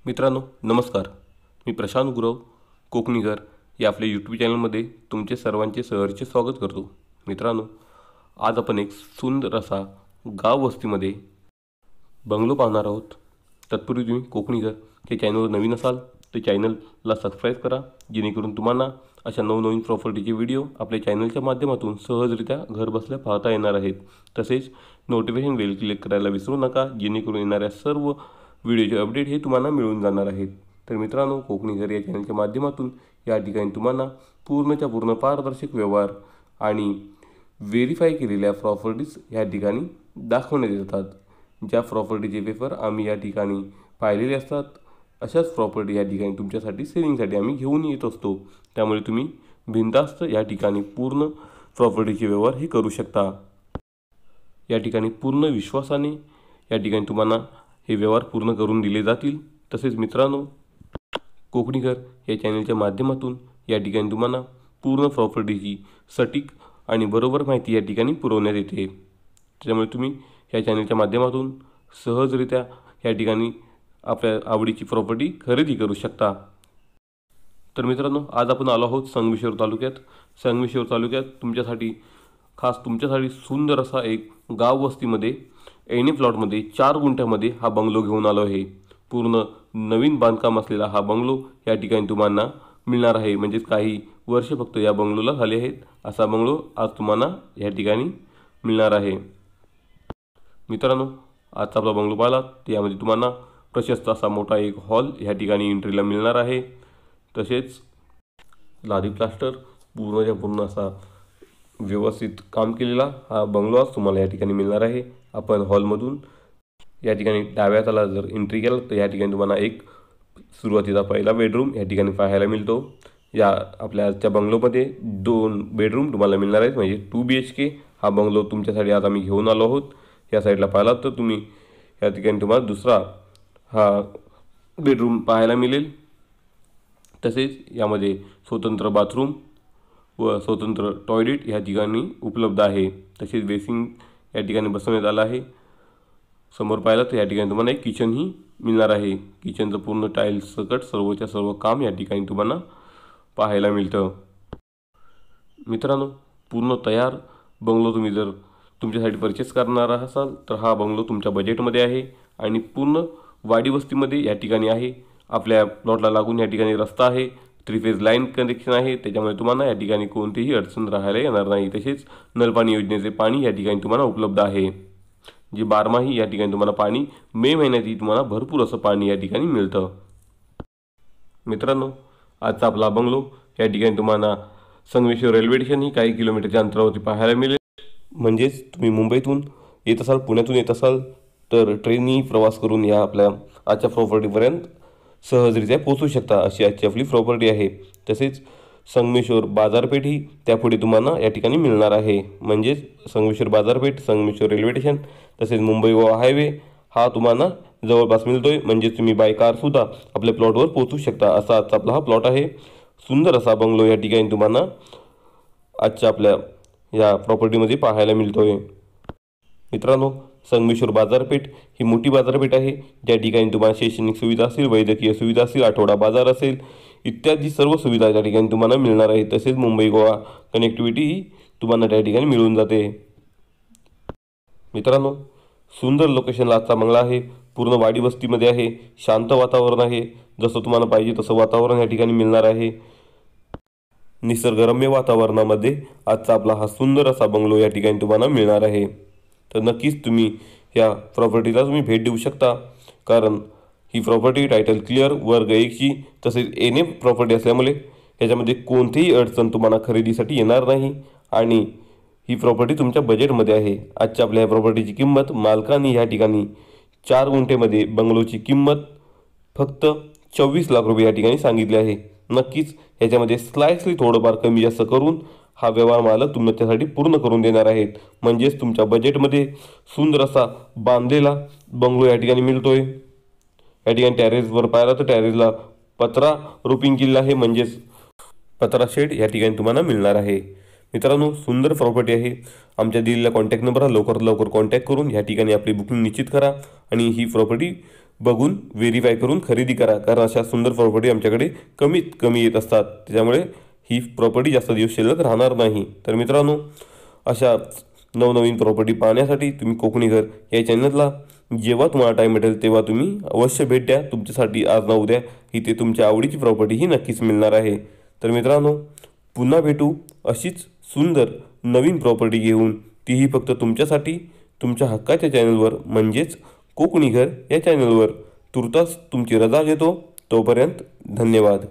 मित्रांनो नमस्कार. मी प्रशांत गुरव कोकणीकर या आपल्या यूट्यूब चॅनलमध्ये तुमचे सर्वांचे सहर्ष स्वागत करतो. मित्रांनो, आज आपण एक सुंदर असा गाव वस्तीमध्ये बंगलो पाहणार आहोत. तत्पूर्वी तुम्ही कोकणीकर या चॅनलवर नवीन असाल तर चॅनलला सबस्क्राईब करा, जेणेकरून तुम्हाला अशा नवनवीन प्रॉपर्टीचे व्हिडिओ आपल्या चॅनलच्या माध्यमातून सहजरित्या घर बसल्या पाहता येणार आहेत. तसेच नोटिफिकेशन बेल क्लिक करायला विसरू नका, जेणेकरून येणाऱ्या सर्व व्हिडिओचे अपडेट हे तुम्हाला मिळून जाणार आहेत. तर मित्रांनो, कोकणीकर या चॅनलच्या माध्यमातून या ठिकाणी तुम्हाला पूर्णच्या पूर्ण पारदर्शक व्यवहार आणि व्हेरीफाय केलेल्या प्रॉपर्टीज या ठिकाणी दाखवण्यात येतात. ज्या प्रॉपर्टीचे पेपर आम्ही या ठिकाणी पाहिलेले असतात, अशाच प्रॉपर्टी या ठिकाणी तुमच्यासाठी सेलिंगसाठी आम्ही घेऊन येत असतो. त्यामुळे तुम्ही बिनधास्त या ठिकाणी पूर्ण प्रॉपर्टीचे व्यवहार हे करू शकता. या ठिकाणी पूर्ण विश्वासाने या ठिकाणी तुम्हाला हे व्यवहार पूर्ण करून दिले जातील. तसेच मित्रांनो, कोकणीकर या चॅनलच्या माध्यमातून या ठिकाणी तुम्हाला पूर्ण प्रॉपर्टीची सटीक आणि बरोबर माहिती या ठिकाणी पुरवण्यात येते. त्यामुळे तुम्ही या चॅनलच्या माध्यमातून सहजरित्या या ठिकाणी आपल्या आवडीची प्रॉपर्टी खरेदी करू शकता. तर मित्रांनो, आज आपण आलो आहोत संगमेश्वर तालुक्यात. संगमेश्वर तालुक्यात तुमच्यासाठी सुंदर असा एक गाव वस्तीमध्ये एने प्लॉटमध्ये 4 गुंठ्यामध्ये हा बंगलो घेऊन आलो आहे. पूर्ण नवीन बांधकाम असलेला हा बंगलो या ठिकाणी तुम्हाला मिळणार आहे. म्हणजेच काही वर्ष फक्त या बंगलोला झाले आहेत. असा बंगलो आज तुम्हाला या ठिकाणी मिळणार आहे. मित्रांनो, आजचा आपला बंगलो पाहिला त्यामध्ये तुम्हाला प्रशस्त असा मोठा एक हॉल या ठिकाणी एंट्रीला मिळणार आहे. तसेच लादी प्लास्टर पूर्णच्या पूर्ण असा व्यवस्थित काम केलेला हा बंगलो आज तुम्हाला या ठिकाणी मिळणार आहे. आपण हॉलमधून या ठिकाणी डाव्या हाताला जर एंट्री केला तर या ठिकाणी तुम्हाला एक सुरुवातीचा पहिला बेडरूम या ठिकाणी पाहायला मिळतो. या आपल्या आजच्या बंगलोमध्ये 2 बेडरूम तुम्हाला मिळणार आहेत. म्हणजे 2 BHK हा बंगलो तुमच्यासाठी आज आम्ही घेऊन आलो आहोत. या साईडला पाहिलात तर तुम्ही या ठिकाणी तुम्हाला दुसरा हा बेडरूम पाहायला मिळेल. तसेच यामध्ये स्वतंत्र बाथरूम व स्वतंत्र टॉयलेट या ठिकाणी उपलब्ध आहे. तसेच बेसिंग या ठिकाणी बसवण्यात आलं आहे. समोर पाहिलं तर या ठिकाणी तुम्हाला एक किचनही मिळणार आहे. किचनचं पूर्ण टाईल्स सकट सर्वच्या सर्व काम या ठिकाणी तुम्हाला पाहायला मिळतं. मित्रांनो, पूर्ण तयार बंगलो तुम्ही जर तुमच्यासाठी परचेस करणार असाल तर हा बंगलो तुमच्या बजेटमध्ये आहे आणि पूर्ण वाडी वस्तीमध्ये या ठिकाणी आहे. आपल्या प्लॉटला लागून या ठिकाणी रस्ता आहे, 3 फेज लाईन कनेक्शन आहे. त्याच्यामुळे तुम्हाला या ठिकाणी कोणतीही अडचण राहायला येणार नाही. तसेच नलपाणी योजनेचे पाणी या ठिकाणी तुम्हाला उपलब्ध आहे. जे 12माही या ठिकाणी तुम्हाला पाणी मे महिन्यातही तुम्हाला भरपूर असं पाणी या ठिकाणी मिळतं. मित्रांनो, आजचा आपला बंगलो या ठिकाणी तुम्हाला संगमेश्वर रेल्वे स्टेशन ही काही किलोमीटरच्या अंतरावरती पाहायला मिळेल. म्हणजेच तुम्ही मुंबईतून येत असाल, पुण्यातून येत असाल तर ट्रेननी प्रवास करून या आपल्या आजच्या प्रॉपर्टीपर्यंत सहजरित्या पोहोचू शकता. अशी आजची आपली प्रॉपर्टी आहे. तसेच संगमेश्वर बाजारपेठ ही त्यापुढे तुम्हाला या ठिकाणी मिळणार आहे. म्हणजेच संगमेश्वर बाजारपेठ, संगमेश्वर रेल्वे स्टेशन तसेच मुंबई गोवा हायवे हा तुम्हाला जवळपास मिळतोय. म्हणजेच तुम्ही बाय कारसुद्धा आपल्या प्लॉटवर पोहोचू शकता. असा आजचा आपला हा प्लॉट आहे. सुंदर असा बंगलो या ठिकाणी तुम्हाला आजच्या आपल्या या प्रॉपर्टीमध्ये पाहायला मिळतोय. मित्रांनो, संगमेश्वर बाजारपेठ ही मोठी बाजारपेठ आहे. ज्या ठिकाणी तुम्हाला शैक्षणिक सुविधा असेल, वैद्यकीय सुविधा असेल, आठवडा बाजार असेल इत्यादी सर्व सुविधा त्या ठिकाणी तुम्हाला मिळणार आहे. तसेच मुंबई गोवा कनेक्टिव्हिटी ही तुम्हाला त्या ठिकाणी मिळून जाते. मित्रांनो, सुंदर लोकेशनला आजचा बंगला आहे. पूर्ण वाडी वस्तीमध्ये आहे. शांत वातावरण आहे. जसं तुम्हाला पाहिजे तसं वातावरण या ठिकाणी मिळणार आहे. निसर्गरम्य वातावरणामध्ये आजचा आपला हा सुंदर असा बंगलो या ठिकाणी तुम्हाला मिळणार आहे. तर नक्कीच तुम्ही या प्रॉपर्टीला तुम्ही भेट देऊ शकता. कारण ही प्रॉपर्टी टायटल क्लिअर, वर्ग 1ची तसेच एने प्रॉपर्टी असल्यामुळे याच्यामध्ये कोणतीही अडचण तुम्हाला खरेदीसाठी येणार नाही आणि ही प्रॉपर्टी तुमच्या बजेटमध्ये आहे. आजच्या आपल्या या प्रॉपर्टीची किंमत मालकांनी या ठिकाणी 4 गुंठेमध्ये बंगलोची किंमत फक्त 24 लाख रुपये या ठिकाणी सांगितली आहे. नक्कीच याच्यामध्ये स्लाइसली थोडंफार कमी जास्त करून हा व्यवहार मालक तुमच्यासाठी पूर्ण करून देणार आहेत. म्हणजेच तुमच्या बजेटमध्ये सुंदर असा बांधलेला बंगलो या ठिकाणी मिळतोय. या ठिकाणी टॅरेसवर पाहिला तर टॅरेसला पत्रा रोपिंग केलेला आहे. म्हणजेच पत्रा शेड या ठिकाणी तुम्हाला मिळणार आहे. मित्रांनो, सुंदर प्रॉपर्टी आहे. आमच्या दिलेल्या कॉन्टॅक्ट नंबरला लवकरात लवकर कॉन्टॅक्ट करून या ठिकाणी आपली बुकिंग निश्चित करा आणि ही प्रॉपर्टी बघून व्हेरीफाय करून खरेदी करा, कारण अशा सुंदर प्रॉपर्टी आमच्याकडे कमीत कमी येत असतात, त्याच्यामुळे ही प्रॉपर्टी जास्त दिवस शिल्लक राहणार नाही. तर मित्रांनो, अशा नवनवीन प्रॉपर्टी पाहण्यासाठी तुम्ही कोकणी घर या चॅनलला जेव्हा तुम्हाला टाईम भेटेल तेव्हा तुम्ही अवश्य भेट द्या. तुमच्यासाठी आज ना उद्या इथे तुमच्या आवडीची प्रॉपर्टी ही नक्कीच मिळणार आहे. तर मित्रांनो, पुन्हा भेटू अशीच सुंदर नवीन प्रॉपर्टी घेऊन, तीही फक्त तुमच्यासाठी तुमच्या हक्काच्या चॅनलवर, म्हणजेच कोकणी घर या चॅनलवर. तुर्तास तुमची रजा घेतो. तोपर्यंत धन्यवाद.